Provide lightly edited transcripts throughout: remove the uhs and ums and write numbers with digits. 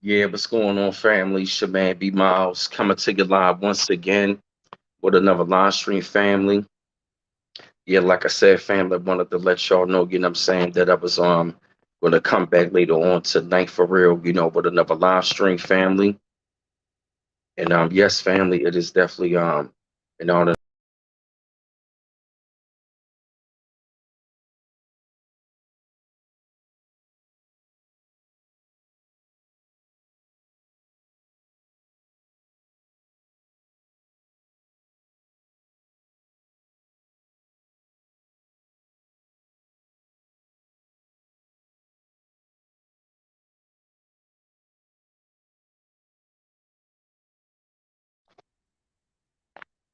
Yeah, what's going on, family? Shaman B Miles coming to you live once again with another live stream, family. Yeah, like I said, family, I wanted to let y'all know, you know what I'm saying, that I was gonna come back later on tonight for real, with another live stream, family. And yes, family, it is definitely an honor.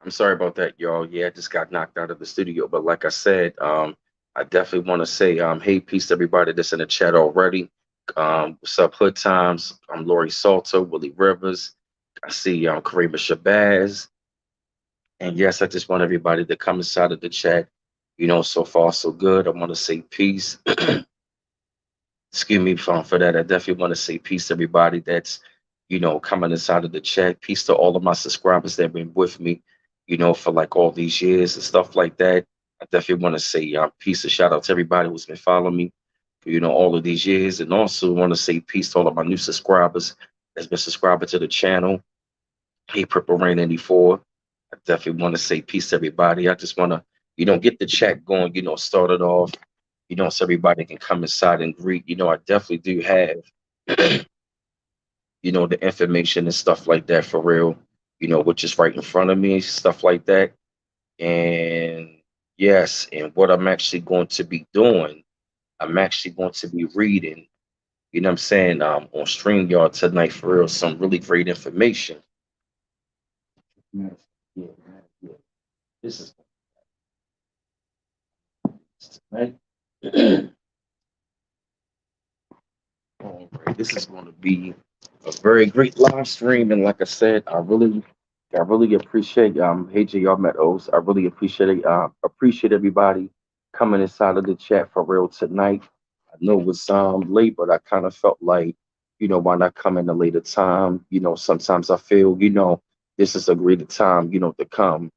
I'm sorry about that, y'all. Yeah, I just got knocked out of the studio. But like I said, I definitely want to say, hey, peace to everybody that's in the chat already. What's up, Hood Times? I'm Lori Salter, Willie Rivers. I see Karima Shabazz. And yes, I just want everybody to come inside of the chat. So far so good. I want to say peace. Excuse me for that. I definitely want to say peace to everybody that's, coming inside of the chat. Peace to all of my subscribers that have been with me, for like all these years and stuff like that. I definitely want to say peace and shout out to everybody who's been following me for, all of these years. And also want to say peace to all of my new subscribers that's been subscribing to the channel. Hey, Purple Rain 84. I definitely want to say peace to everybody. I just want to, get the chat going, start it off, so everybody can come inside and greet. I definitely do have, the information and stuff like that for real, which is right in front of me, stuff like that. And yes, and what I'm actually going to be doing, I'm actually going to be reading, what I'm saying, on StreamYard tonight for real, some really great information. Yes, yeah, yeah. This is right. All right, this is going to be a very great live stream, and like I said, I really appreciate hey JR Meadows. I really appreciate everybody coming inside of the chat for real tonight. I know it was late, but I kind of felt like, why not come in a later time? Sometimes I feel, this is a greater time, to come,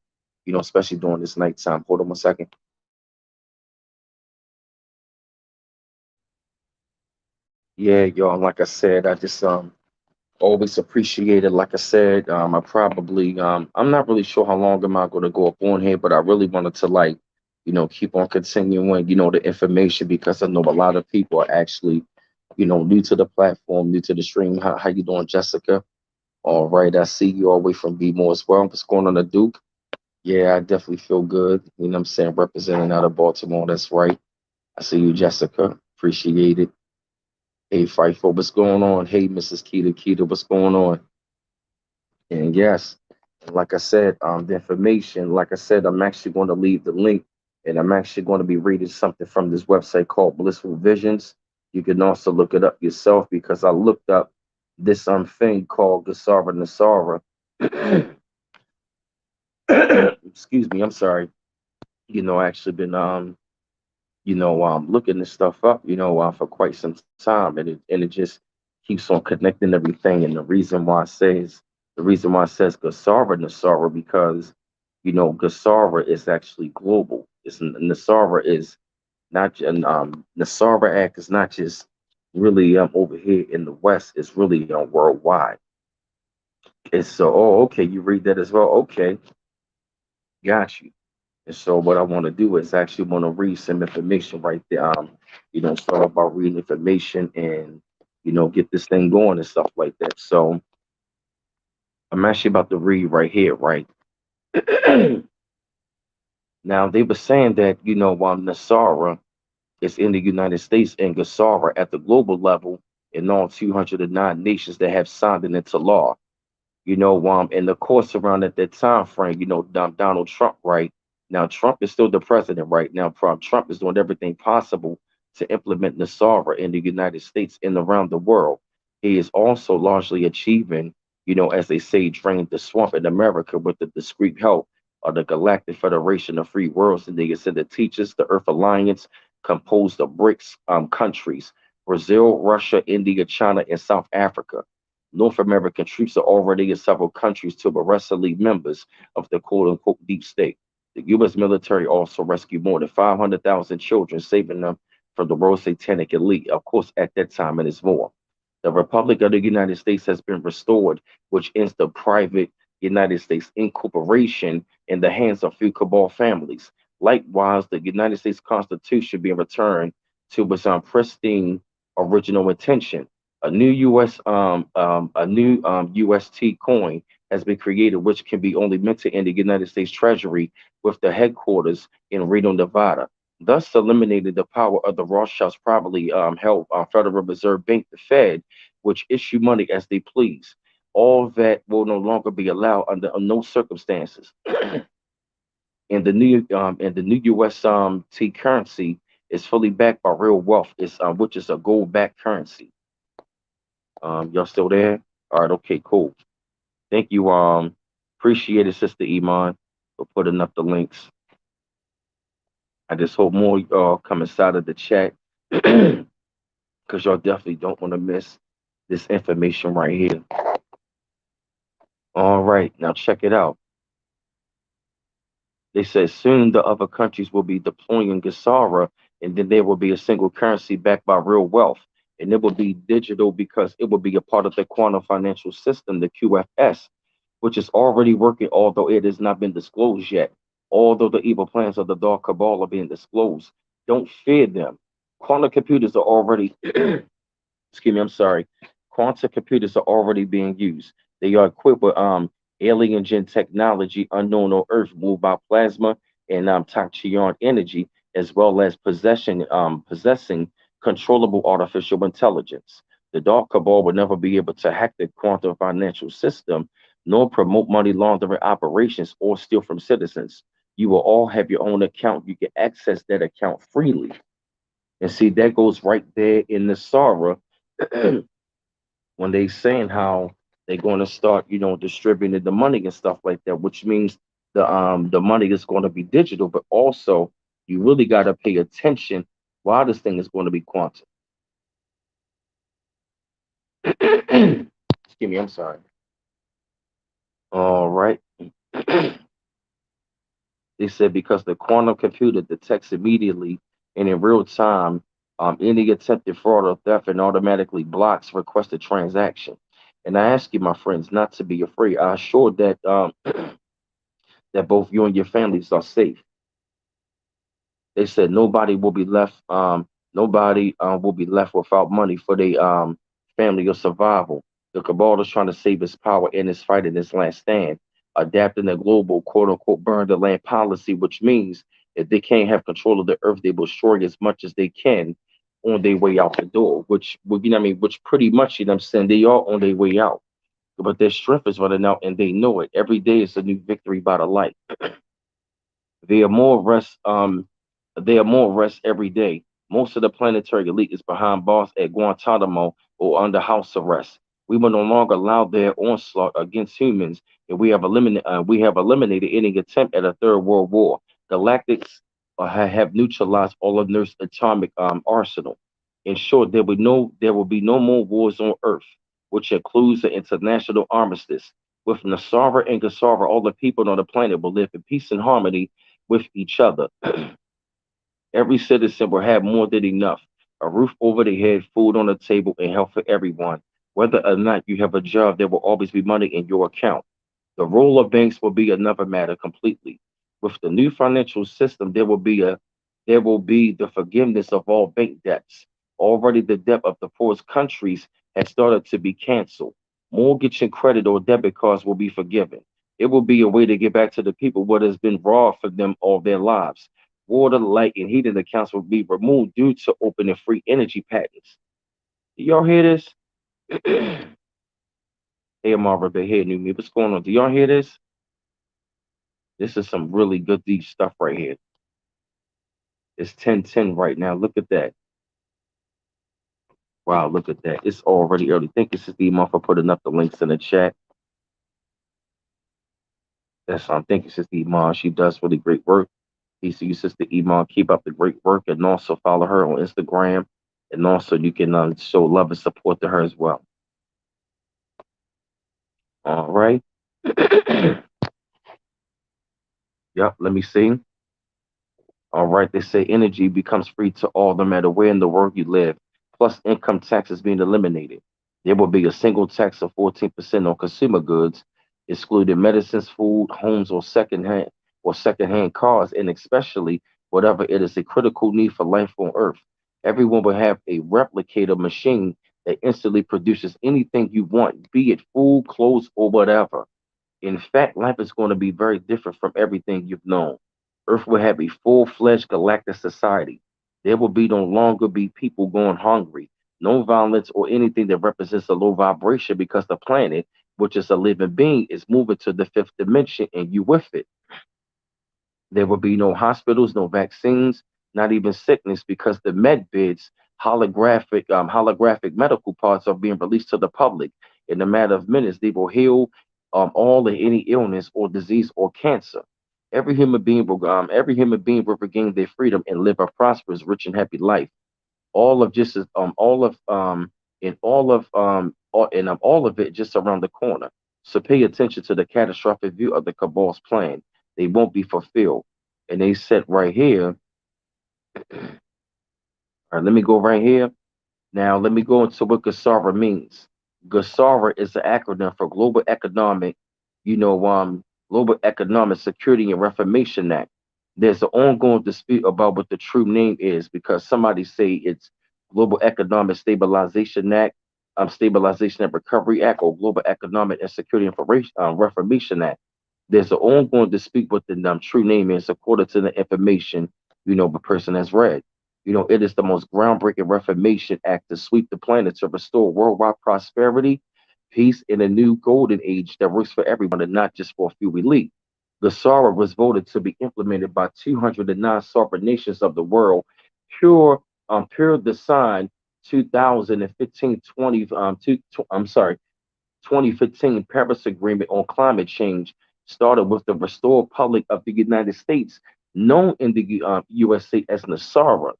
especially during this nighttime. Hold on one second. Yeah, y'all, like I said, I just always appreciate it. Like I said, I'm not really sure how long am I going to go up on here, but I really wanted to like, keep on continuing, the information because I know a lot of people are actually, new to the platform, new to the stream. How you doing, Jessica? All right, I see you all the way from B-more as well. What's going on, the Duke? Yeah, I definitely feel good. You know what I'm saying? Representing out of Baltimore. That's right. I see you, Jessica. Appreciate it. Hey, Fightful, what's going on? Hey, Mrs. Keita, what's going on? And yes, like I said, the information, like I said, I'm actually going to leave the link and I'm actually going to be reading something from this website called Blissful Visions. You can also look it up yourself because I looked up this thing called Gesara Nesara. Excuse me, I'm sorry. I actually been looking this stuff up, for quite some time, and it just keeps on connecting everything. And the reason why it says Gasara Nasara because Gasara is actually global. It's Nasara is not and Nasara Act is not just really over here in the West. It's really worldwide. It's so okay. You read that as well. Okay, got you. And so what I want to do is actually want to read some information right there. Start off by reading information and get this thing going and stuff like that. So I'm actually about to read right here, right? Now they were saying that Nasara is in the United States and Gesara at the global level in all 209 nations that have signed it into law. In the course around at that time frame, Donald Trump, right? Now, Trump is still the president right now. Trump is doing everything possible to implement Nesara in the United States and around the world. He is also largely achieving, as they say, drained the swamp in America with the discreet help of the Galactic Federation of Free Worlds. And they said the teachers, the Earth Alliance, composed of BRICS countries, Brazil, Russia, India, China, and South Africa. North American troops are already in several countries to arrest elite members of the quote unquote deep state. The U.S. military also rescued more than 500,000 children, saving them from the world's satanic elite. Of course, at that time, it is more. The Republic of the United States has been restored, which ends the private United States incorporation in the hands of few cabal families. Likewise, the United States Constitution being returned to its pristine original intention. A new UST coin has been created, which can be only minted in the United States Treasury, with the headquarters in Reno, Nevada, thus eliminating the power of the Rothschilds' privately held Federal Reserve Bank, the Fed, which issue money as they please. All that will no longer be allowed under no circumstances. And the new US T currency is fully backed by real wealth, which is a gold backed currency. Y'all still there? All right, okay, cool. Thank you. Appreciate it, Sister Iman, for putting up the links. I just hope more y'all come inside of the chat because y'all definitely don't want to miss this information right here. All right, now check it out. They said soon the other countries will be deploying Gesara, and then there will be a single currency backed by real wealth. And it will be digital because it will be a part of the quantum financial system, the QFS, which is already working, although it has not been disclosed yet. Although the evil plans of the dark cabal are being disclosed, don't fear them. Quantum computers are already excuse me, I'm sorry, quantum computers are already being used. They are equipped with alien gen technology unknown on Earth, moved by plasma and tachyon energy, as well as possessing controllable artificial intelligence. The dark cabal will never be able to hack the quantum financial system, nor promote money laundering operations or steal from citizens. You will all have your own account. You can access that account freely. And see, that goes right there in the Sarah when they saying how they're going to start, distributing the money and stuff like that, which means the money is going to be digital, but also you really got to pay attention why this thing is going to be quantum. Excuse me, I'm sorry. All right. They said because the quantum computer detects immediately and in real time any attempted fraud or theft and automatically blocks requested transaction. And I ask you, my friends, not to be afraid. I assure that that both you and your families are safe. They said nobody will be left without money for their family or survival. The cabal is trying to save its power in its fight in its last stand, adapting the global quote unquote burn the land policy, which means if they can't have control of the earth, they will destroy as much as they can on their way out the door, which would which pretty much, I'm saying, they are on their way out. But their strength is running out and they know it. Every day is a new victory by the light. They are more rest. They are more rest every day. Most of the planetary elite is behind bars at Guantanamo or under house arrest. We will no longer allow their onslaught against humans, and we have eliminated any attempt at a third world war. Galactics have neutralized all of Earth's atomic arsenal. In short, there will be no more wars on Earth, which includes the international armistice. With Nesara and Gesara, all the people on the planet will live in peace and harmony with each other. Every citizen will have more than enough, a roof over their head, food on the table, and health for everyone. Whether or not you have a job, there will always be money in your account. The role of banks will be another matter completely. With the new financial system, there will be the forgiveness of all bank debts. Already the debt of the poorest countries has started to be canceled. Mortgage and credit or debit cards will be forgiven. It will be a way to get back to the people what has been robbed from them all their lives. Water, light, and heating accounts will be removed due to open and free energy patents. Do y'all hear this? Hey, Marvin, but hey, new me. What's going on? Do y'all hear this? This is some really good deep stuff right here. It's 10:10 right now. Look at that. Wow, look at that. It's already early. Thank you, Sister Iman, for putting up the links in the chat. That's thank you, Sister Iman. She does really great work. Peace to you, Sister Iman. Keep up the great work and also follow her on Instagram. And also you can show love and support to her as well. All right. Yep. Let me see. All right, they say energy becomes free to all no matter where in the world you live, plus income tax is being eliminated. There will be a single tax of 14% on consumer goods, excluding medicines, food, homes, or secondhand cars, and especially whatever it is a critical need for life on Earth. Everyone will have a replicator machine that instantly produces anything you want, be it food, clothes, or whatever. In fact, life is going to be very different from everything you've known. Earth will have a full-fledged galactic society. There will be no longer be people going hungry, no violence or anything that represents a low vibration because the planet, which is a living being, is moving to the fifth dimension and you with it. There will be no hospitals, no vaccines, not even sickness, because the med bids, holographic medical parts are being released to the public. In a matter of minutes, they will heal all of any illness or disease or cancer. Every human being will regain their freedom and live a prosperous, rich, and happy life. All of just all of and all of it just around the corner. So pay attention to the catastrophic view of the cabal's plan. They won't be fulfilled. And they said right here, all right, let me go right here. Now, let me go into what Gesara means. Gesara is an acronym for Global Economic Security and Reformation Act. There's an ongoing dispute about what the true name is because somebody say it's Global Economic Stabilization Act, Stabilization and Recovery Act, or Global Economic and Security and Reformation Act. There's an ongoing dispute what the true name is according to the information the person has read. It is the most groundbreaking Reformation act to sweep the planet to restore worldwide prosperity, peace, and a new golden age that works for everyone and not just for a few elite. The SARA was voted to be implemented by 209 sovereign nations of the world. Pure design 2015 20 two, tw- I'm sorry 2015 Paris Agreement on Climate Change started with the Restored Republic of the United States, known in the USA as Nesara,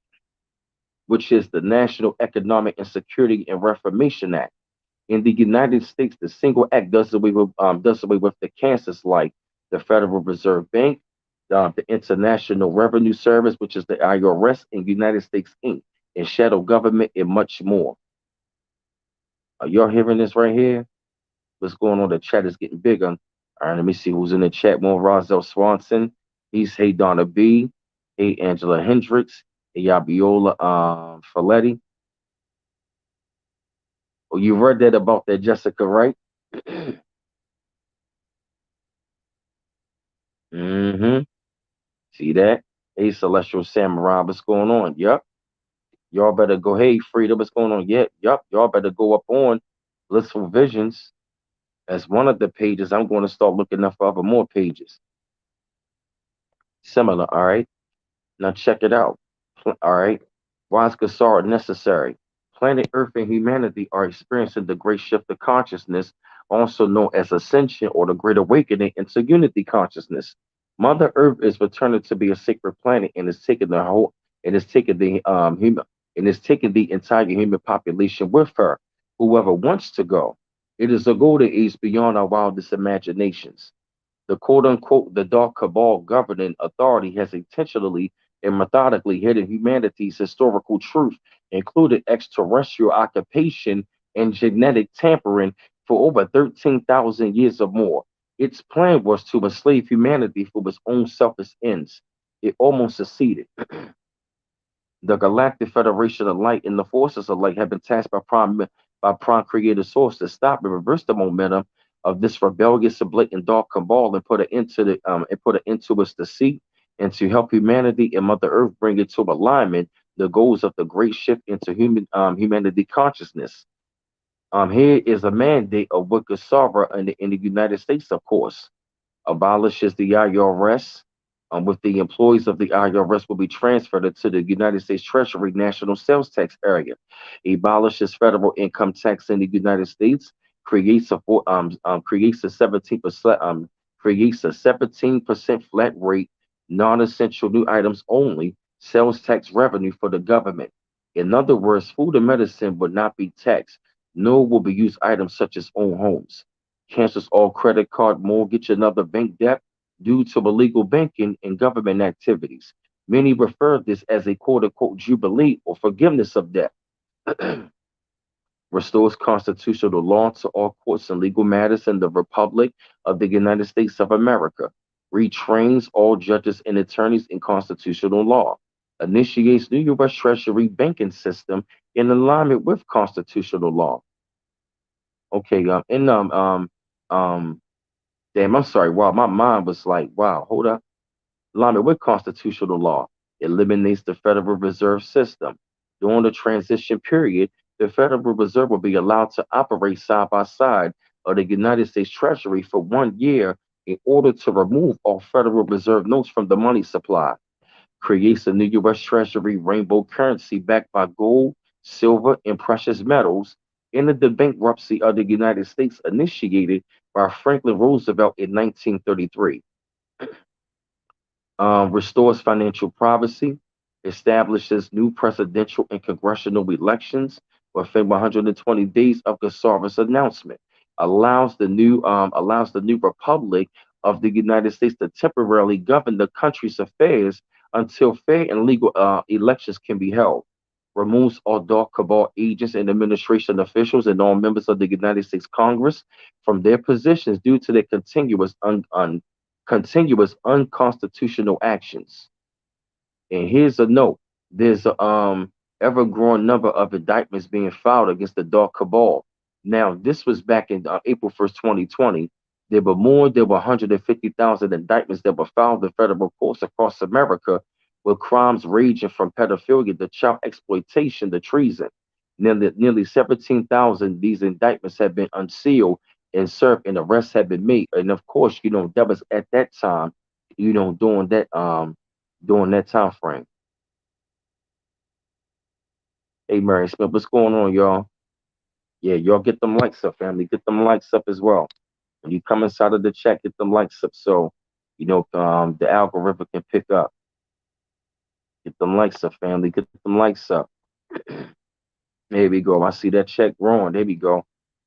which is the National Economic and Security and Reformation Act. In the United States, the single act does away with the cancers like the Federal Reserve Bank, the International Revenue Service, which is the IRS, and United States Inc., and shadow government, and much more. Are y'all hearing this right here? What's going on? The chat is getting bigger. All right, let me see who's in the chat. More Roselle Swanson. He's Hey Donna B. Hey Angela Hendricks. Hey Abiola Faletti. Oh, you read that about that Jessica, right? Mm-hmm. See that? Hey Celestial Samurai, what's going on? Yep. Y'all better go. Hey Frida, what's going on? Yep. Y'all better go up on Blissful Visions as one of the pages. I'm going to start looking up for other more pages. Similar, all right? Now check it out. All right. Why is Gesara necessary? Planet Earth and humanity are experiencing the great shift of consciousness, also known as ascension or the great awakening into unity consciousness. Mother Earth is returning to be a sacred planet and is taking the whole and is taking the human and is taking the entire human population with her. Whoever wants to go. It is a golden age beyond our wildest imaginations. The quote unquote the dark cabal governing authority has intentionally and methodically hidden humanity's historical truth, including extraterrestrial occupation and genetic tampering for over 13,000 years or more. Its plan was to enslave humanity for its own selfish ends. It almost succeeded. The Galactic Federation of Light and the Forces of Light have been tasked by Prime Creator Source to stop and reverse the momentum of this rebellious and blatant dark cabal and put it into its deceit and to help humanity and Mother Earth bring into alignment the goals of the great shift into humanity consciousness. Here is a mandate of Wicked Sovereign in the United States, of course abolishes the IRS, with the employees of the IRS will be transferred to the United States Treasury National Sales Tax area, abolishes federal income tax in the United States, creates a 17% flat rate, non-essential new items only, sales tax revenue for the government. In other words, food and medicine would not be taxed, nor will be used items such as own homes. cancels all credit card, mortgage, and other bank debt due to illegal banking and government activities. Many refer this as a quote unquote jubilee or forgiveness of debt. Restores constitutional law to all courts and legal matters in the Republic of the United States of America, retrains all judges and attorneys in constitutional law, initiates new U.S. Treasury banking system in alignment with constitutional law. Okay, um, damn, I'm sorry. Wow, my mind was like, wow, hold up. Alignment with constitutional law eliminates the Federal Reserve System. During the transition period, the Federal Reserve will be allowed to operate side by side of the United States Treasury for 1 year in order to remove all Federal Reserve notes from the money supply. Creates a new U.S. Treasury rainbow currency backed by gold, silver, and precious metals. Ended the bankruptcy of the United States initiated by Franklin Roosevelt in 1933. Restores financial privacy, establishes new presidential and congressional elections within 120 days of Gesara's announcement, allows the new republic of the United States to temporarily govern the country's affairs until fair and legal elections can be held. Removes all dark cabal agents and administration officials and all members of the United States Congress from their positions due to their continuous unconstitutional actions. And here's a note: there's a ever-growing number of indictments being filed against the dark cabal. Now, this was back in April 1st, 2020. There were 150,000 indictments that were filed in federal courts across America, with crimes ranging from pedophilia to child exploitation to treason. Nearly 17,000 these indictments have been unsealed and served, and arrests have been made. And of course, that was at that time, during that time frame. Hey, Mary Smith, what's going on, y'all? Yeah, y'all get them likes up, family. Get them likes up as well. When you come inside of the chat, get them likes up so the algorithm can pick up. Get them likes up, family. Get them likes up. There we go. I see that check growing. There we go.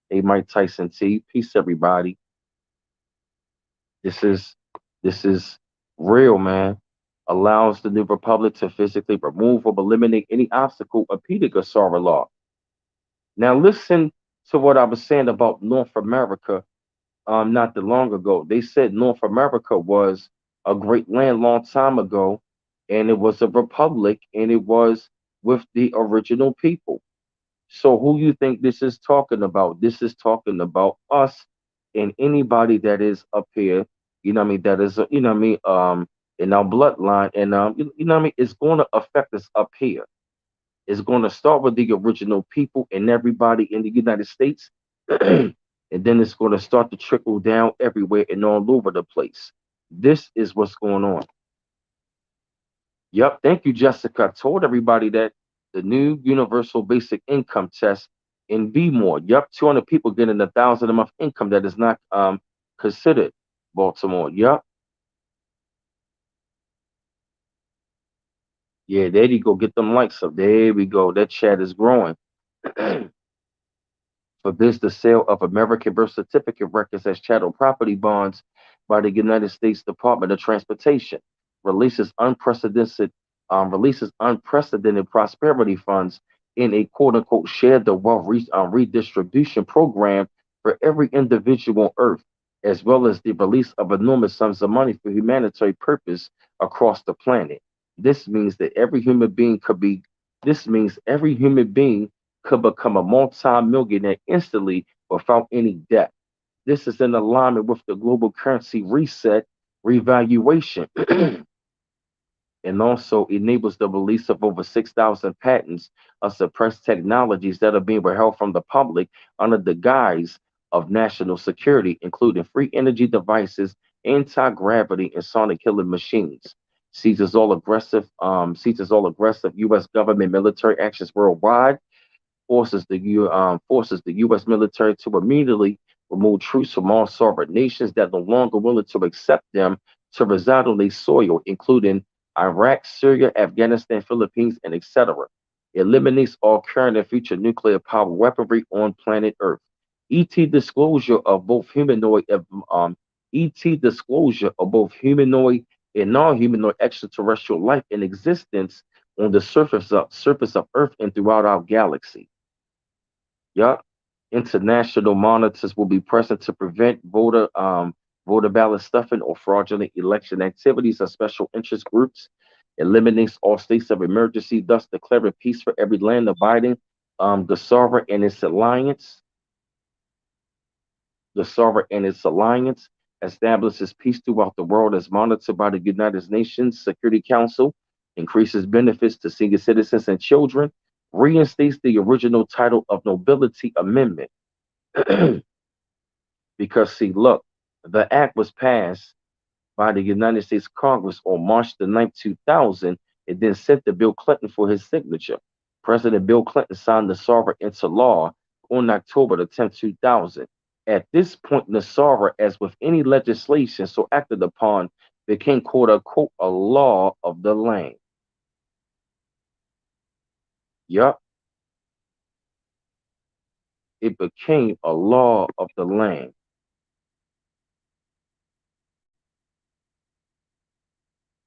Hey, Mike Tyson T. Peace, everybody. This is this is real, man. Allows the new republic to physically remove or eliminate any obstacle impeding Gesara law. Now listen to what I was saying about North America not too long ago. They said North America was a great land long time ago, and it was a republic, and it was with the original people. So who you think this is talking about? This is talking about us and anybody that is up here, that is, in our bloodline, and it's going to affect us up here. It's going to start with the original people and everybody in the United States, and then it's going to start to trickle down everywhere and all over the place. This is what's going on. Yep, thank you, Jessica. I told everybody that the new universal basic income test in B more. Yep, 200 people getting 1,000 a month income that is not considered Baltimore. Yep. Yeah, there you go. Get them likes up. There we go. That chat is growing. Forbids the sale of American birth certificate records as chattel property bonds by the United States Department of Transportation. Releases unprecedented prosperity funds in a quote unquote share the wealth redistribution program for every individual on Earth, as well as the release of enormous sums of money for humanitarian purpose across the planet. This means that every human being could be. This means every human being could become a multi-millionaire instantly without any debt. This is in alignment with the global currency reset revaluation and also enables the release of over 6,000 patents of suppressed technologies that are being withheld from the public under the guise of national security, including free energy devices, anti-gravity, and sonic killing machines. Seizes all aggressive U.S. government military actions worldwide, forces the U.S. military to immediately remove troops from all sovereign nations that are no longer willing to accept them to reside on their soil, including Iraq, Syria, Afghanistan, Philippines, and etc. Eliminates all current and future nuclear power weaponry on planet Earth. ET disclosure of both ET disclosure of both humanoid and non-humanoid extraterrestrial life in existence on the surface of Earth and throughout our galaxy. Yup. International monitors will be present to prevent voter ballot stuffing or fraudulent election activities of special interest groups. Eliminates all states of emergency, thus declaring peace for every land abiding. Gesara and its alliance. Gesara and its alliance establishes peace throughout the world as monitored by the United Nations Security Council. Increases benefits to senior citizens and children. Reinstates the original title of nobility amendment. Because see, look, the act was passed by the United States Congress on March 2000, and then sent to Bill Clinton for his signature. President Bill Clinton signed the SARA into law on October 2000. At this point, Nesara, as with any legislation so acted upon, became quote unquote a law of the land. Yup, it became a law of the land.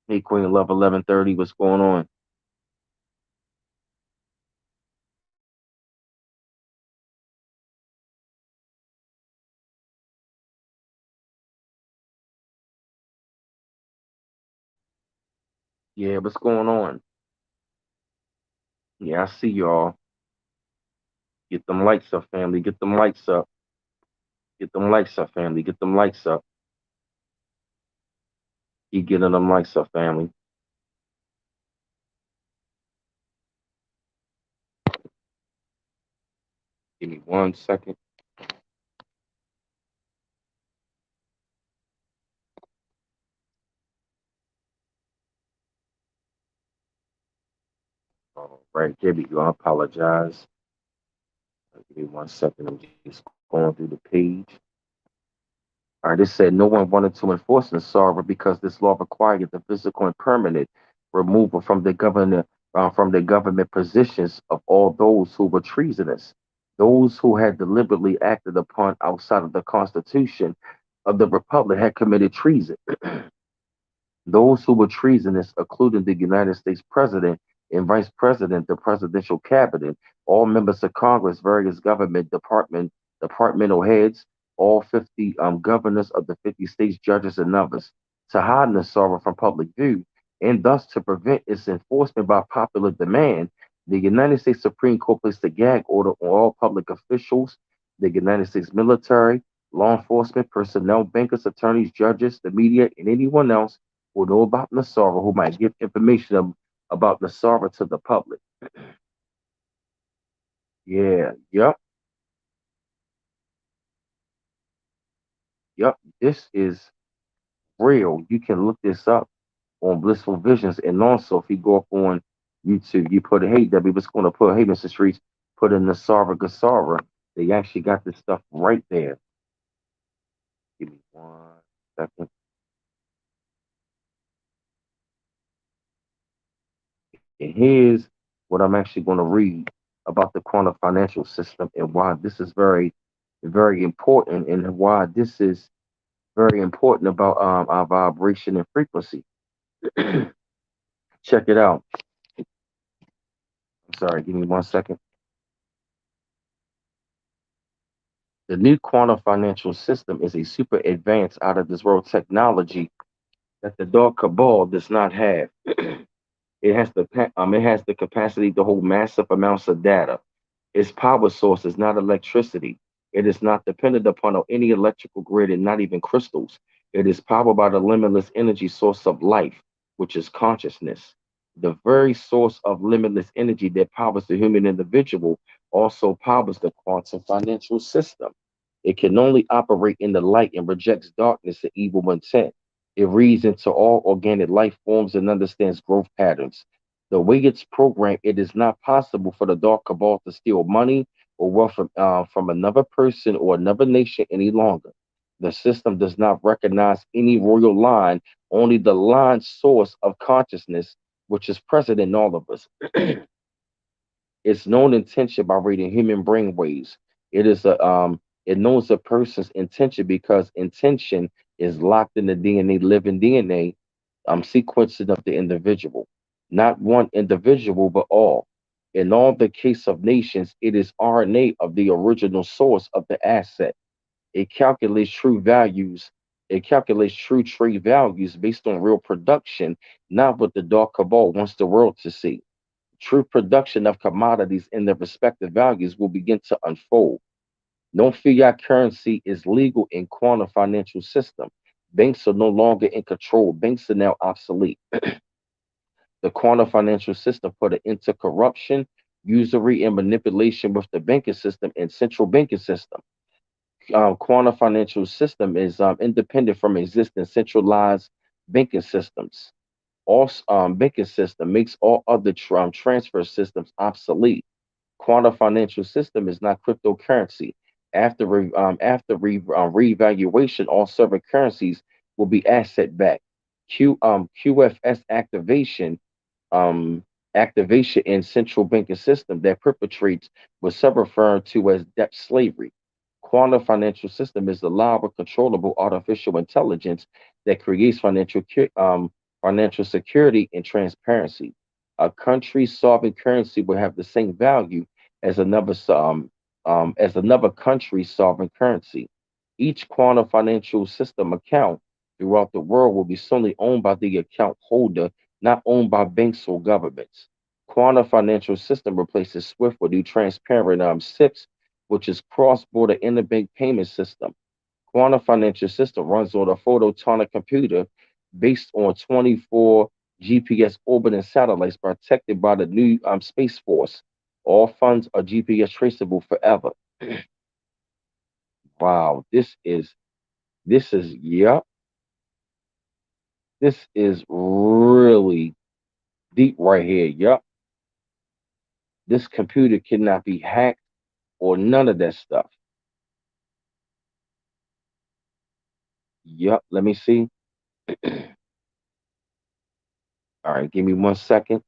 Hey, Queen Love 1130, what's going on? Yeah, what's going on? Yeah, I see y'all. Get them lights up, family. Get them lights up. Get them lights up, family. Get them lights up. Keep getting them lights up, family. Give me 1 second. All right, here we go. I apologize. Give me 1 second. I'm just going through the page. All right, it said no one wanted to enforce Nesara because this law required the physical and permanent removal from the government positions of all those who were treasonous, those who had deliberately acted upon outside of the Constitution of the Republic had committed treason. Those who were treasonous, including the United States President and Vice President, the Presidential Cabinet, all members of Congress, various departmental heads, all 50 governors of the 50 states, judges, and others, to hide Nasara from public view, and thus to prevent its enforcement by popular demand. The United States Supreme Court placed a gag order on all public officials, the United States military, law enforcement, personnel, bankers, attorneys, judges, the media, and anyone else who know about Nasara who might give information about Nasara to the public. Yeah, yep, yep. This is real. You can look this up on Blissful Visions. And also, if you go up on YouTube, you put, hey, Debbie, what's going to put, hey, Mr. Streets, put in Nasara Gasara. They actually got this stuff right there. Give me 1 second. And here's what I'm actually going to read about the quantum financial system and why this is very, very important and why this is very important about our vibration and frequency. Check it out. I'm sorry, give me 1 second. The new quantum financial system is a super advanced out of this world technology that the dark cabal does not have. It has the capacity to hold massive amounts of data. Its power source is not electricity. It is not dependent upon any electrical grid and not even crystals. It is powered by the limitless energy source of life, which is consciousness. The very source of limitless energy that powers the human individual also powers the quantum financial system. It can only operate in the light and rejects darkness and evil intent. It reads into all organic life forms and understands growth patterns. The way it's programmed, it is not possible for the dark cabal to steal money or wealth from another person or another nation any longer. The system does not recognize any royal line, only the line source of consciousness, which is present in all of us. It's known intention by reading human brain waves. It is a It knows a person's intention because intention is locked in the DNA, living DNA, sequencing of the individual. Not one individual, but all. In all the case of nations, it is RNA of the original source of the asset. It calculates true values. It calculates true trade values based on real production, not what the dark cabal wants the world to see. True production of commodities and their respective values will begin to unfold. No fiat currency is legal in quantum financial system. Banks are no longer in control. Banks are now obsolete. The quantum financial system put an end to corruption, usury, and manipulation with the banking system and central banking system. Quantum financial system is independent from existing centralized banking systems. All banking system makes all other transfer systems obsolete. Quantum financial system is not cryptocurrency. After revaluation, all server currencies will be asset backed. QFS um, activation in central banking system that perpetrates what some refer to as debt slavery. Quantum financial system is the allowable, controllable artificial intelligence that creates financial security and transparency. A country's sovereign currency will have the same value as another country's sovereign currency. Each quantum financial system account throughout the world will be solely owned by the account holder, not owned by banks or governments. Quantum financial system replaces SWIFT with new transparent SIPs, which is cross-border interbank payment system. Quantum financial system runs on a photonic computer based on 24 GPS orbiting satellites protected by the new Space Force. All funds are GPS traceable forever. Wow, yep, this is really deep right here. Yep, this computer cannot be hacked or none of that stuff. Yep, let me see. All right, give me 1 second.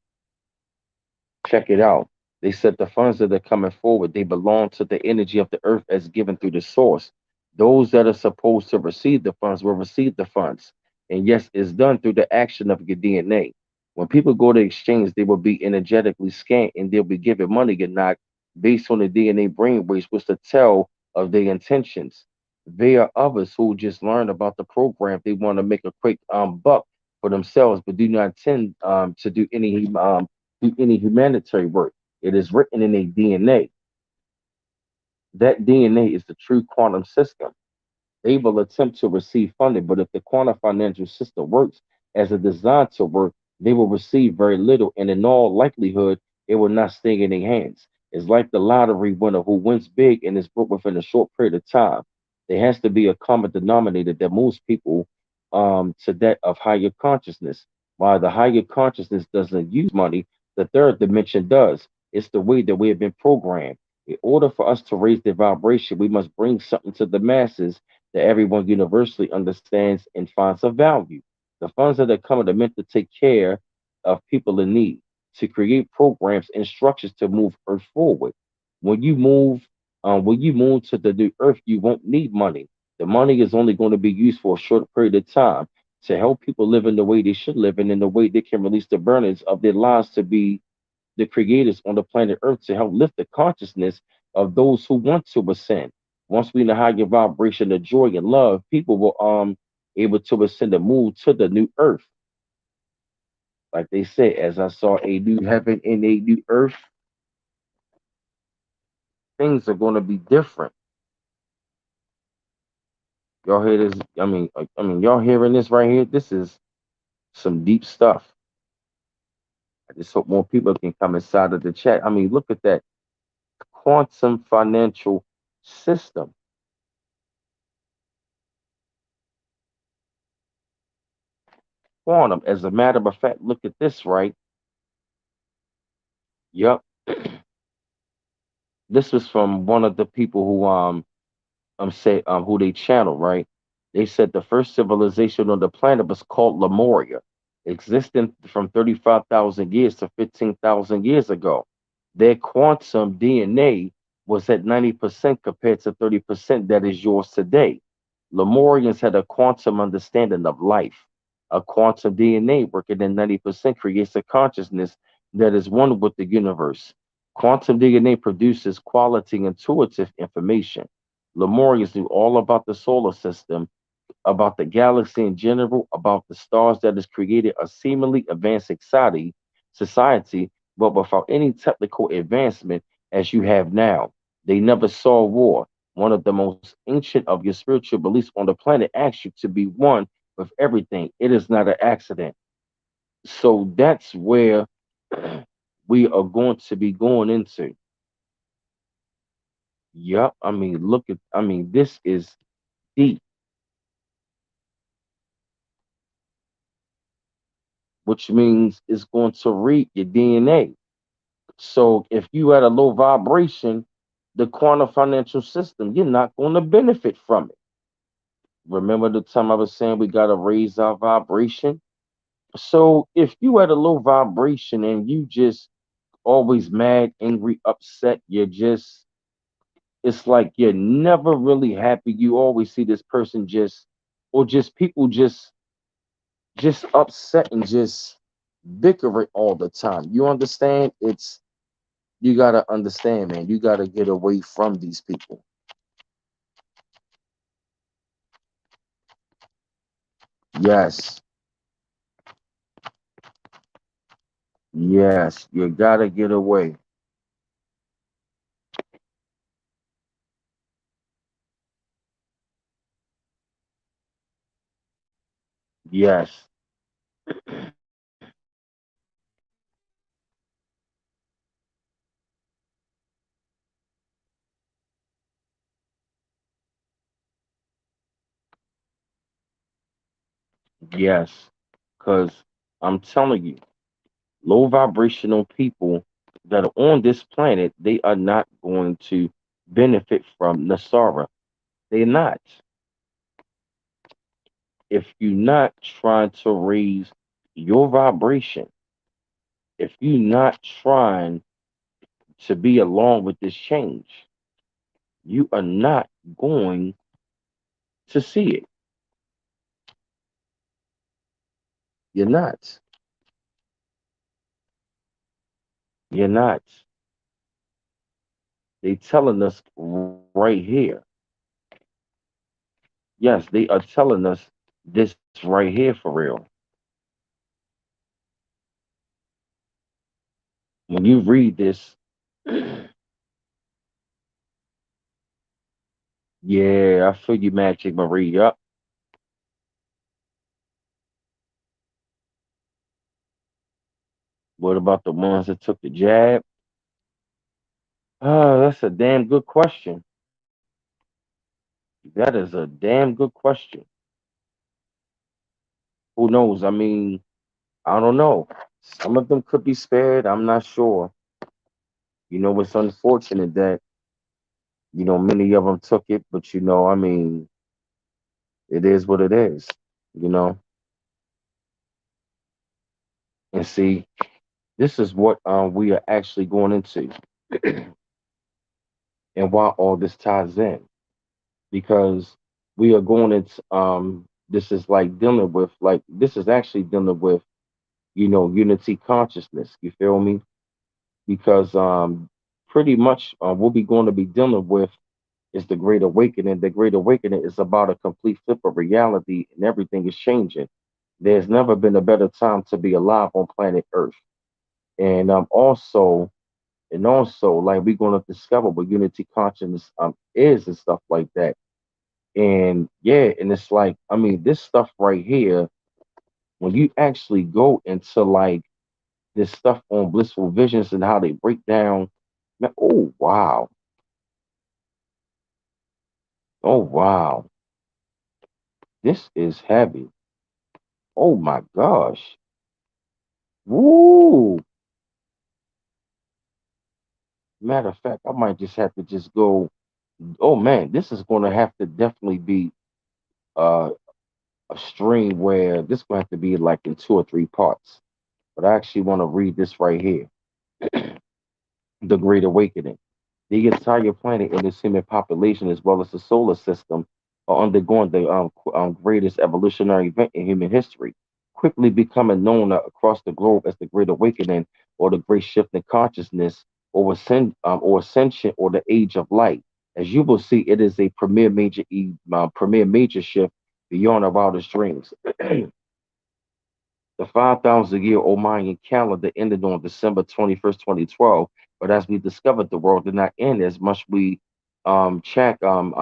Check it out. They said the funds that are coming forward, they belong to the energy of the earth as given through the source. Those that are supposed to receive the funds will receive the funds. And yes, it's done through the action of your DNA. When people go to exchange, they will be energetically scanned and they'll be given money and not based on the DNA brainwaves, which to tell of their intentions. There are others who just learned about the program. They want to make a quick buck for themselves, but do not intend to do any humanitarian work. It is written in a DNA. That DNA is the true quantum system. They will attempt to receive funding, but if the quantum financial system works as it designed to work, they will receive very little, and in all likelihood, it will not stay in their hands. It's like the lottery winner who wins big and is broke within a short period of time. There has to be a common denominator that moves people to that of higher consciousness. While the higher consciousness doesn't use money, the third dimension does. It's the way that we have been programmed. In order for us to raise the vibration, we must bring something to the masses that everyone universally understands and finds of value. The funds that are coming are meant to take care of people in need, to create programs and structures to move Earth forward. When you move, when you move to the new Earth, you won't need money. The money is only going to be used for a short period of time to help people live in the way they should live and in the way they can release the burdens of their lives to be the creators on the planet Earth to help lift the consciousness of those who want to ascend. Once we in the higher vibration of joy and love, people will able to ascend and move to the new earth. Like they say, as I saw a new heaven and a new earth, things are gonna be different. Y'all hear this? Y'all hearing this right here? This is some deep stuff. I just hope more people can come inside of the chat. I mean, look at that quantum financial system. Quantum. As a matter of fact, look at this, right? Yep. This was from one of the people who say who they channel, right? They said the first civilization on the planet was called Lemuria, existing from 35,000 years to 15,000 years ago. Their quantum DNA was at 90% compared to 30% that is yours today. Lemurians had a quantum understanding of life. A quantum DNA working at 90% creates a consciousness that is one with the universe. Quantum DNA produces quality intuitive information. Lemurians knew all about the solar system, about the galaxy in general, about the stars that has created a seemingly advanced society, but without any technical advancement as you have now. They never saw war. One of the most ancient of your spiritual beliefs on the planet asks you to be one with everything. It is not an accident. So that's where we are going to be going into. Yep. I mean, look at, I mean, this is deep, which means it's going to read your DNA. So if you at a low vibration, the quantum financial system, you're not going to benefit from it. Remember the time I was saying we got to raise our vibration? So if you at a low vibration and you just always mad, angry, upset, you're just, it's like you're never really happy. You always see this person just, or just people just upset and just bickering all the time. You understand? You gotta understand, man. You gotta get away from these people. Yes, yes, you gotta get away. Yes, yes, because I'm telling you, low vibrational people that are on this planet, they are not going to benefit from Nesara. They're not. If you're not trying to raise your vibration, if you're not trying to be along with this change, you are not going to see it. You're not. You're not. They telling us right here. Yes, they are telling us this right here for real. When you read this, yeah, I feel you, Magic Marie. Yup. What about the ones that took the jab? That's a damn good question. That is a damn good question. Who knows? I mean, I don't know. Some of them could be spared. I'm not sure. It's unfortunate that, many of them took it, but I mean, it is what it is, you know. And see, this is what we are actually going into and why all this ties in. Because we are going into this is like dealing with this is actually dealing with, unity consciousness. You feel me? Because pretty much what we're going to be dealing with is the Great Awakening. The Great Awakening is about a complete flip of reality, and everything is changing. There's never been a better time to be alive on planet Earth. And also, like we're going to discover what unity consciousness is and stuff like that. And yeah, and it's like, I mean, this stuff right here, when you actually go into like this stuff on blissful visions and how they break down, man, oh wow, oh wow, this is heavy. Oh my gosh. Woo! Matter of fact, I might just have to just go. Oh man, this is going to have to definitely be uh, a stream where this going to have to be like in two or three parts. But I actually want to read this right here, The Great Awakening. The entire planet and its human population, as well as the solar system, are undergoing the greatest evolutionary event in human history, quickly becoming known across the globe as the Great Awakening or the Great Shift in Consciousness or Ascension or the Age of Light. As you will see, it is a premier major shift beyond our wildest dreams. The 5,000-year-old Mayan calendar ended on December 21st, 2012, but as we discovered, the world did not end as much we chagrin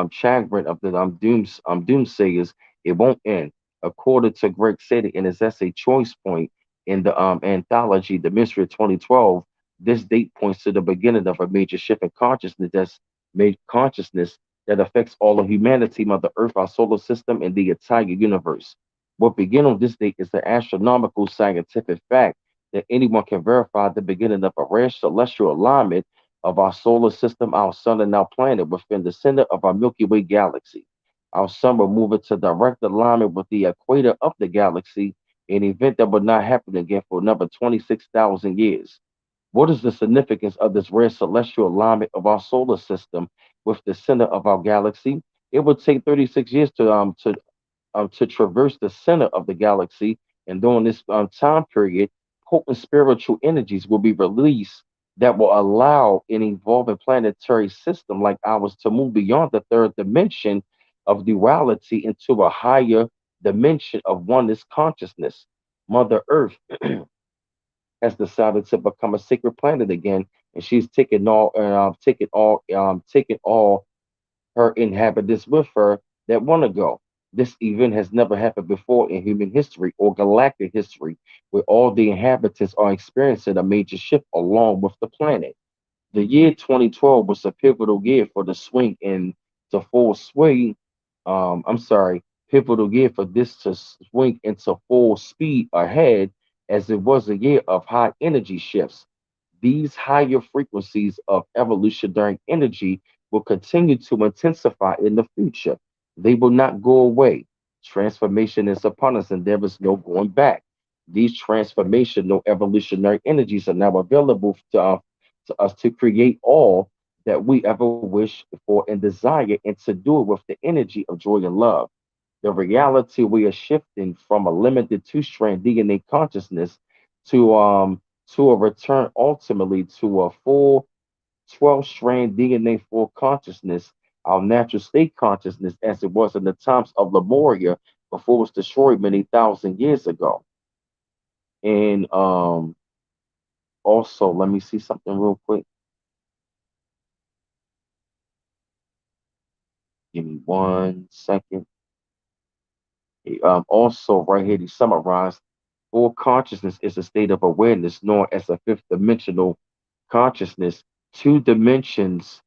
of the doomsayers. It won't end. According to Greg Sadie in his essay Choice Point in the anthology The Mystery of 2012, this date points to the beginning of a major shift in consciousness that's made consciousness that affects all of humanity, Mother Earth, our solar system, and the entire universe. What began on this date is the astronomical scientific fact that anyone can verify the beginning of a rare celestial alignment of our solar system, our sun, and our planet within the center of our Milky Way galaxy. Our sun will move into direct alignment with the equator of the galaxy, an event that will not happen again for another 26,000 years. What is the significance of this rare celestial alignment of our solar system with the center of our galaxy? It would take 36 years to traverse the center of the galaxy. And during this time period, potent spiritual energies will be released that will allow an evolving planetary system like ours to move beyond the third dimension of duality into a higher dimension of oneness consciousness. Mother Earth has decided to become a sacred planet again, and she's taking all her inhabitants with her that want to go. This event has never happened before in human history or galactic history, where all the inhabitants are experiencing a major shift along with the planet. The year 2012 was a pivotal year for the swing in to full swing. I'm sorry, pivotal year for this to swing into full speed ahead, as it was a year of high energy shifts. These higher frequencies of evolutionary energy will continue to intensify in the future. They will not go away. Transformation is upon us, and there is no going back. These transformational evolutionary energies are now available to us to create all that we ever wish for and desire, and to do it with the energy of joy and love. The reality we are shifting from a limited two-strand DNA consciousness to um to a return ultimately to a full 12-strand DNA full consciousness, our natural state consciousness as it was in the times of Lemuria before it was destroyed many thousand years ago. And also, let me see something real quick. Give me 1 second. Also, right here, to summarize, full consciousness is a state of awareness known as a fifth dimensional consciousness, two dimensions,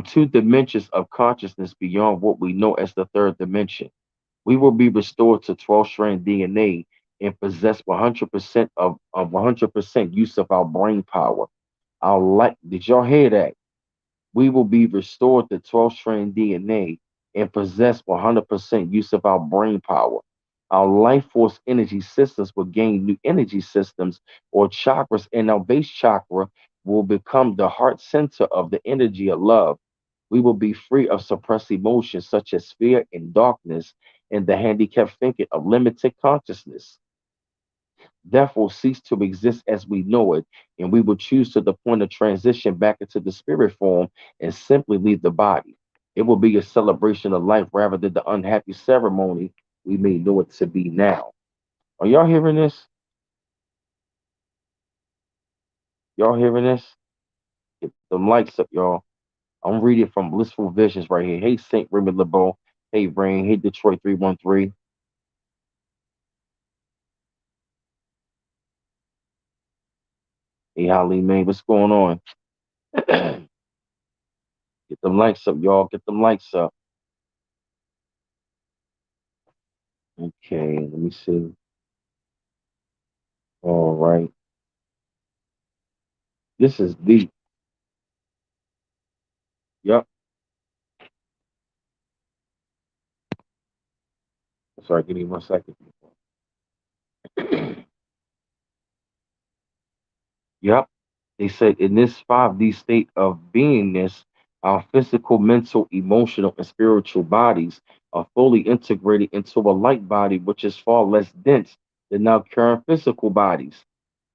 two dimensions of consciousness beyond what we know as the third dimension. We will be restored to 12-strand DNA and possess 100% of 100% use of our brain power. Our light, did y'all hear that? We will be restored to 12-strand DNA and possess 100% use of our brain power. Our life force energy systems will gain new energy systems or chakras, and our base chakra will become the heart center of the energy of love. We will be free of suppressed emotions such as fear and darkness and the handicapped thinking of limited consciousness. Death will cease to exist as we know it, and we will choose to the point of transition back into the spirit form and simply leave the body. It will be a celebration of life rather than the unhappy ceremony we may know it to be now. Are y'all hearing this? Y'all hearing this? Get them lights up, y'all. I'm reading from Blissful Visions right here. Hey, Saint Remy LeBeau. Hey, Rain. Hey, Detroit 313. Hey, Holly, man. What's going on? Get them lights up, y'all. Get them lights up. Okay, let me see. All right. This is deep. Yep. Sorry, give me 1 second. Yep. They said in this 5D state of beingness, Our physical, mental, emotional, and spiritual bodies are fully integrated into a light body, which is far less dense than our current physical bodies.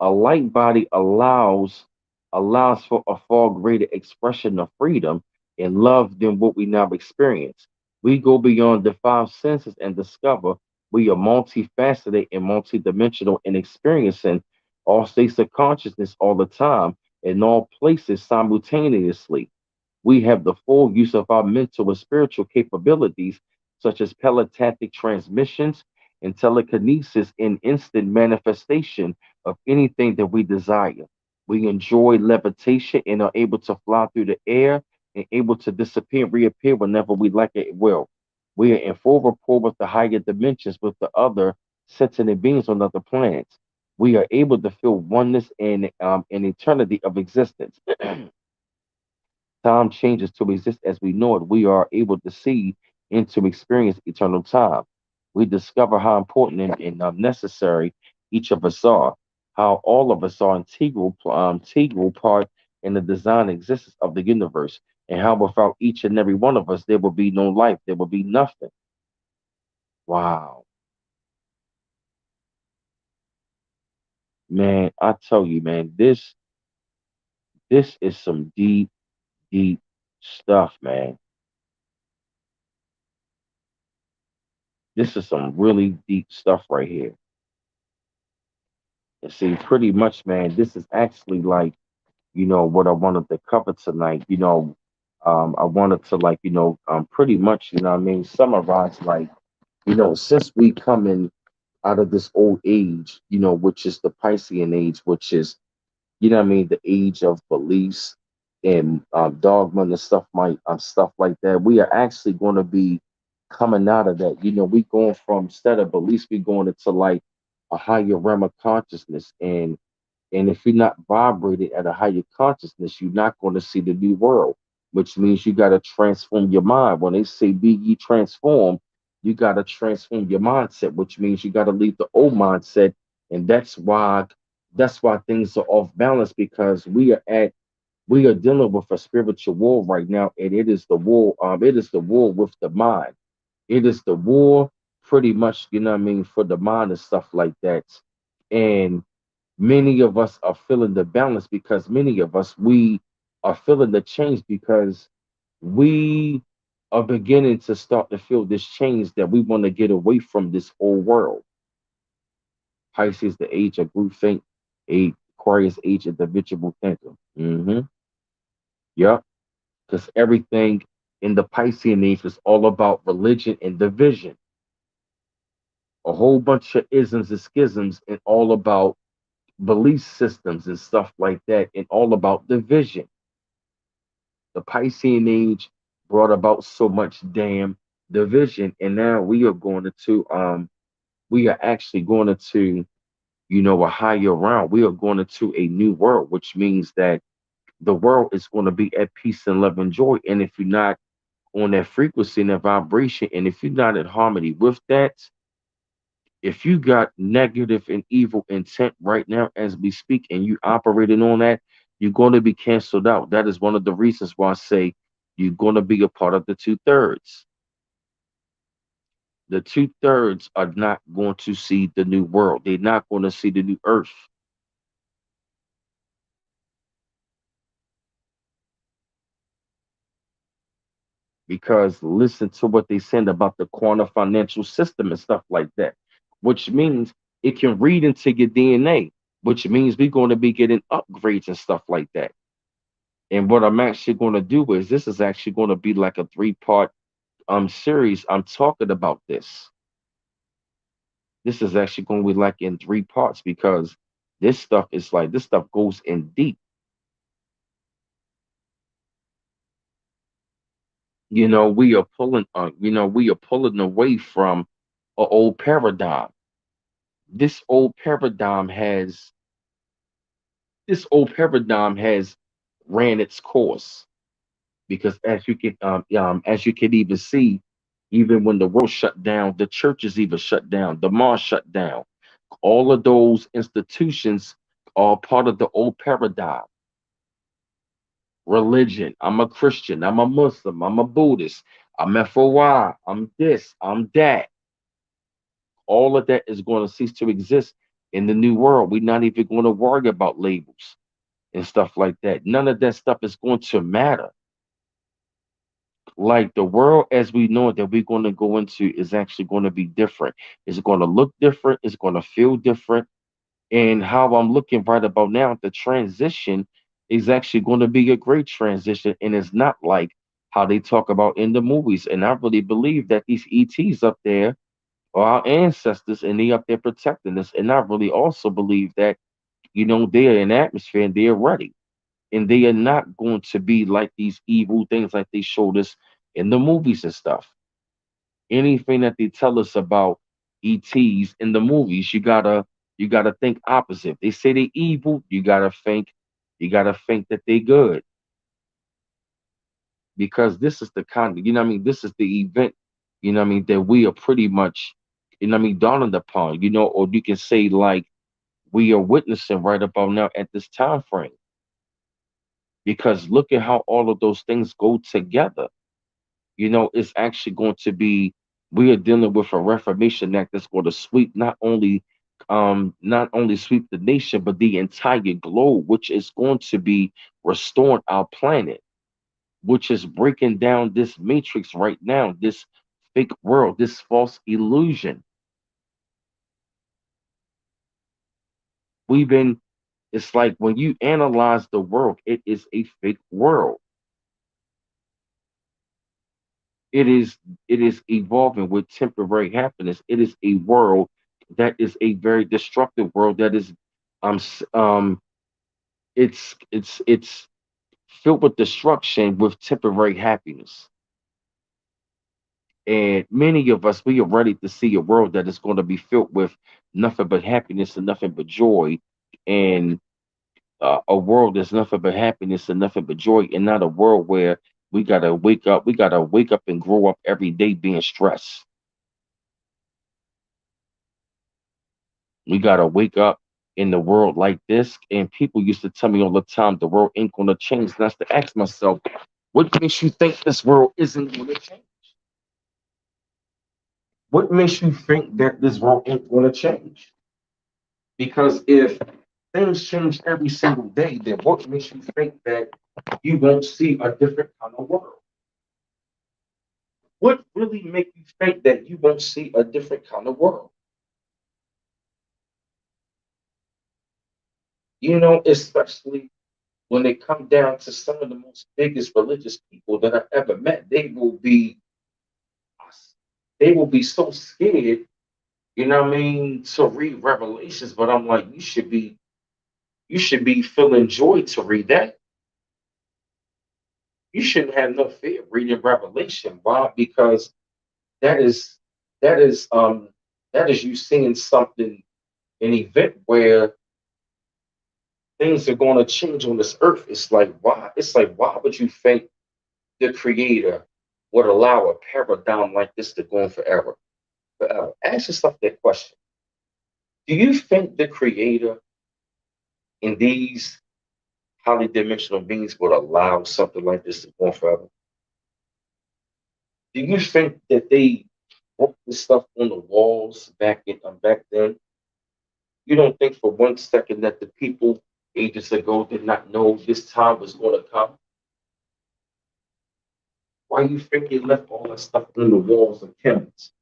A light body allows for a far greater expression of freedom and love than what we now experience. We go beyond the five senses and discover we are multifaceted and multidimensional in experiencing all states of consciousness all the time in all places simultaneously. We have the full use of our mental and spiritual capabilities, such as telepathic transmissions and telekinesis, in instant manifestation of anything that we desire. We enjoy levitation and are able to fly through the air and able to disappear and reappear whenever we like it will. We are in full rapport with the higher dimensions with the other sentient beings on other planets. We are able to feel oneness and an eternity of existence. Time changes to exist as we know it. We are able to see and to experience eternal time. We discover how important and necessary each of us are, how all of us are integral part in the design existence of the universe, and how without each and every one of us, there will be no life, there will be nothing. Wow, man, I tell you, man, this is some deep, deep stuff, man. This is some really deep stuff right here. And see, pretty much, man, this is actually like, what I wanted to cover tonight. I wanted to like, pretty much, what I mean, summarize like, since we coming out of this old age, which is the Piscean age, which is, what I mean, the age of beliefs and dogma and stuff like that. We are actually going to be coming out of that. We going from instead of beliefs, we going into like a higher realm of consciousness, and if you're not vibrated at a higher consciousness, you're not going to see the new world, which means you got to transform your mind. When they say be ye transformed, you got to transform your mindset, which means you got to leave the old mindset. And that's why things are off balance because we are dealing with a spiritual war right now, and it is the war with the mind. It is the war pretty much, what I mean, for the mind and stuff like that. And many of us are feeling the balance because many of us we are feeling the change because we are beginning to start to feel this change that we want to get away from this old world. Pisces, the age of groupthink, a Aquarius age of individual thinker. Yep, because everything in the Piscean age is all about religion and division. A whole bunch of isms and schisms and all about belief systems and stuff like that, and all about division. The Piscean age brought about so much damn division, and now we are actually going into a higher realm. We are going into a new world, which means that the world is going to be at peace and love and joy. And if you're not on that frequency and that vibration, and if you're not in harmony with that, if you got negative and evil intent right now as we speak and you operating on that, you're going to be canceled out. That is one of the reasons why I say you're going to be a part of the two-thirds. The two-thirds are not going to see the new world. They're not going to see the new earth because listen to what they said about the quantum financial system and stuff like that, which means it can read into your DNA, which means we're going to be getting upgrades and stuff like that. And what I'm actually going to do is this is actually going to be like a three-part series. I'm talking about this. This is actually going to be like in three parts because this stuff goes in deep. We are pulling away from an old paradigm. This old paradigm has this old paradigm has ran its course because as you can even see, even when the world shut down, the churches even shut down, the mosque shut down. All of those institutions are part of the old paradigm. religion. I'm a Christian. I'm a Muslim. I'm a Buddhist. I'm FOI. I'm this. I'm that. All of that is going to cease to exist in the new world. We're not even going to worry about labels and stuff like that. None of that stuff is going to matter. Like the world as we know it that we're going to go into is actually going to be different. It's going to look different. It's going to feel different. And how I'm looking right about now, the transition is actually going to be a great transition. And it's not like how they talk about in the movies. And I really believe that these ETs up there are our ancestors and they up there protecting us. And I really also believe that, they're in atmosphere and they're ready. And they are not going to be like these evil things like they showed us in the movies and stuff. Anything that they tell us about ETs in the movies, you gotta think opposite. They say they evil, you gotta think that they good because this is the kind, what I mean, this is the event, what I mean, that we are pretty much, what I mean, dawning upon, or you can say like we are witnessing right about now at this time frame. Because look at how all of those things go together. It's actually going to be we are dealing with a reformation act that's going to sweep not only sweep the nation but the entire globe, which is going to be restoring our planet, which is breaking down this matrix right now, this fake world, this false illusion. We've been It's like when you analyze the world, it is a fake world. It is evolving with temporary happiness. It is a world that is a very destructive world that is um s- um it's filled with destruction with temporary happiness. And many of us, we are ready to see a world that is going to be filled with nothing but happiness and nothing but joy, and a world that's nothing but happiness and nothing but joy, and not a world where we gotta wake up and grow up every day being stressed. We gotta wake up in the world like this. And people used to tell me all the time, the world ain't gonna change. And I have to ask myself, what makes you think this world isn't gonna change? What makes you think that this world ain't gonna change? Because if things change every single day, then what makes you think that you won't see a different kind of world? What really make you think that you won't see a different kind of world? Especially when they come down to some of the most biggest religious people that I've ever met, they will be so scared, what I mean, to read Revelations. But I'm like, you should be feeling joy to read that. You shouldn't have no fear reading Revelation. Why? Because that is that is that is you seeing something, an event where things are going to change on this earth. It's like why? It's like why would you think the Creator would allow a paradigm like this to go on forever? Forever. Ask yourself that question. Do you think the Creator and these highly dimensional beings would allow something like this to go on forever? Do you think that they wrote this stuff on the walls back then? You don't think for one second that the people ages ago did not know this time was going to come? Why you think they left all that stuff on the walls of chemicals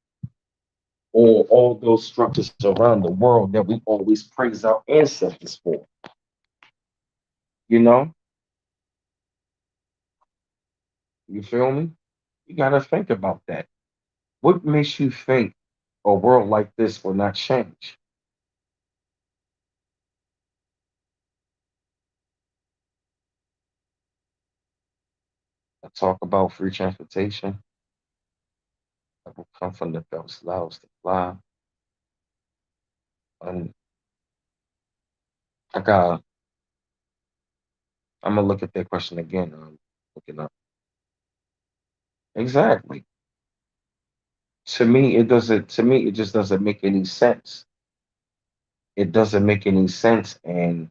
or all those structures around the world that we always praise our ancestors for? You know, you feel me? You got to think about that. What makes you think a world like this will not change? I talk about free transportation that will come from the belts allows to fly. And I got, I'm gonna look at that question again. I'm looking up exactly. To me, it just doesn't make any sense. It doesn't make any sense. And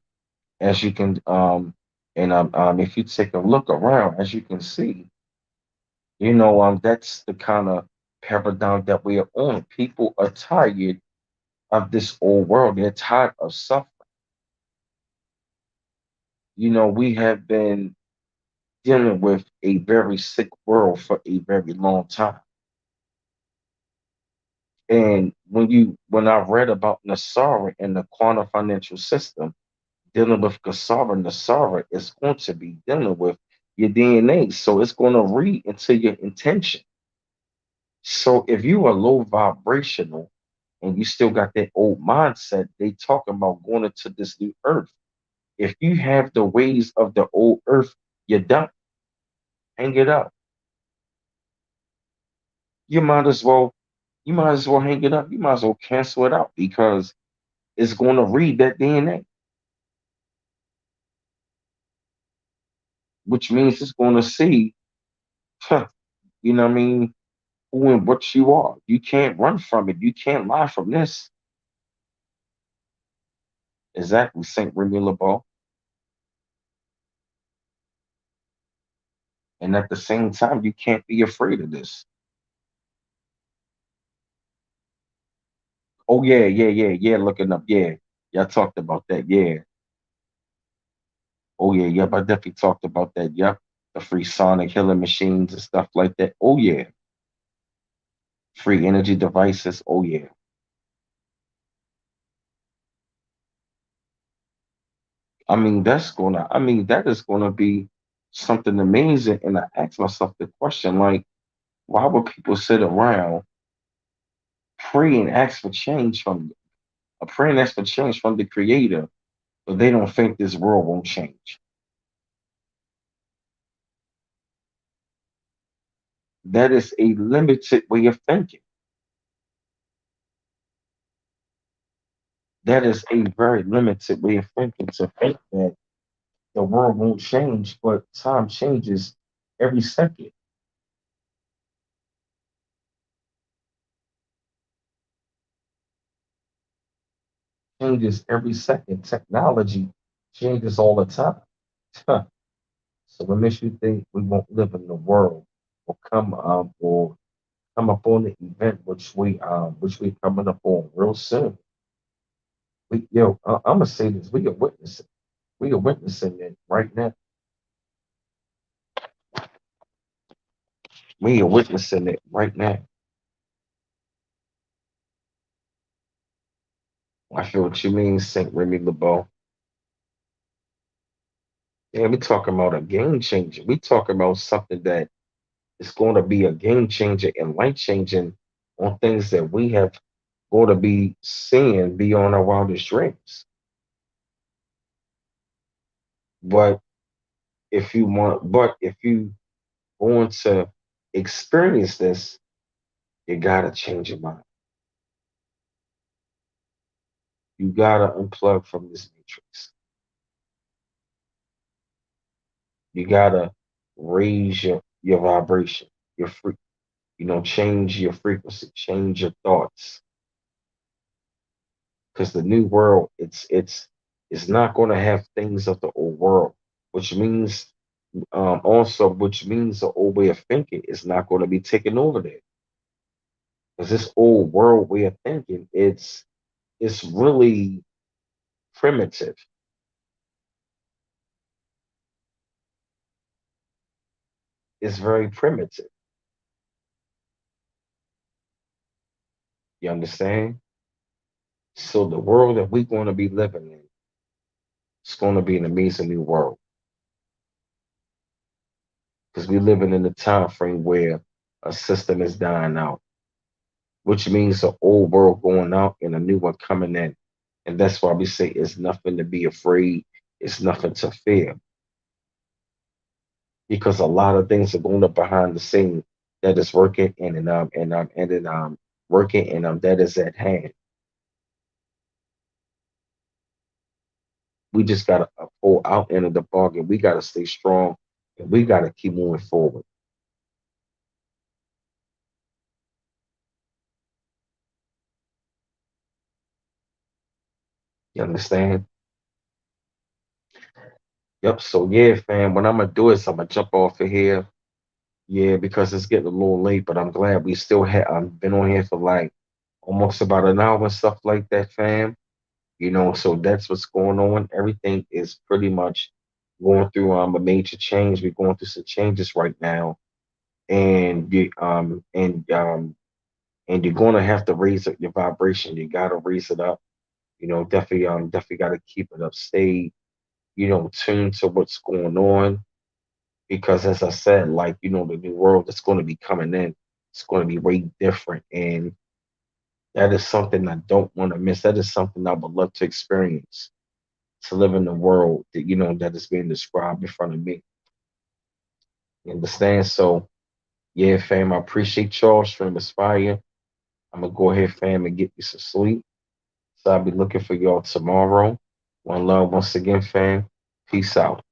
as you can And if you take a look around, as you can see, that's the kind of paradigm that we are on. People are tired of this old world. They're tired of suffering. We have been dealing with a very sick world for a very long time. And when I read about Nesara and the quantum financial system, dealing with Gesara is going to be dealing with your DNA. So it's going to read into your intention. So if you are low vibrational and you still got that old mindset, they talk about going into this new earth. If you have the ways of the old earth, you're done. Hang it up. You might as well, you might as well hang it up. You might as well cancel it out because it's going to read that DNA, which means it's going to see, huh, what I mean, who and what you are. You can't run from it. You can't lie from this. Exactly, Saint Remy LeBeau. And at the same time, you can't be afraid of this. Oh yeah, yeah, yeah, yeah. Looking up, yeah. Y'all talked about that, yeah. Oh yeah, yep. I definitely talked about that. Yep, the free sonic healing machines and stuff like that. Oh yeah, free energy devices. Oh yeah. That is gonna be something amazing. And I ask myself the question, like, why would people sit around pray and ask for change from pray and ask for change from the creator, but they don't think this world won't change? That is a limited way of thinking. That is a very limited way of thinking to think that the world won't change, but time changes every second, changes every second. Technology changes all the time. So what makes you think we won't live in the world or come upon the event which we coming up on real soon? I'm gonna say this: we are witnessing. We are witnessing it right now. We are witnessing it right now. I feel what you mean, Saint Remy LeBeau. Yeah, we talking about a game changer. We talking about something that is going to be a game changer and life changing on things that we have going to be seeing beyond our wildest dreams. But if you want to experience this, you gotta change your mind. You gotta unplug from this matrix. You gotta raise your vibration, your free, change your frequency, change your thoughts. Because the new world, it's not going to have things of the old world, which means which means the old way of thinking is not going to be taken over there. Because this old world way of thinking, it's really primitive. It's very primitive. You understand? So the world that we're going to be living in, it's going to be an amazing new world because we're living in a time frame where a system is dying out, which means the old world going out and a new one coming in. And that's why we say it's nothing to be afraid, it's nothing to fear, because a lot of things are going up behind the scene that is working and working and that is at hand. We just gotta pull out into the bargain. We gotta stay strong and we gotta keep moving forward. You understand? Yep. So yeah, fam. What I'm gonna do is I'm gonna jump off of here. Yeah, because it's getting a little late, but I'm glad we still had. I've been on here for like almost about an hour and stuff like that, fam. So that's what's going on. Everything is pretty much going through a major change. We're going through some changes right now, and and you're gonna have to raise up your vibration. You gotta raise it up. Definitely gotta keep it up. Stay, tuned to what's going on because as I said, like, the new world that's gonna be coming in, it's gonna be way different. And that is something I don't want to miss. That is something I would love to experience. To live in the world that that is being described in front of me. You understand? So yeah, fam, I appreciate y'all. Stream Aspire. I'm gonna go ahead, fam, and get you some sleep. So I'll be looking for y'all tomorrow. One love once again, fam. Peace out.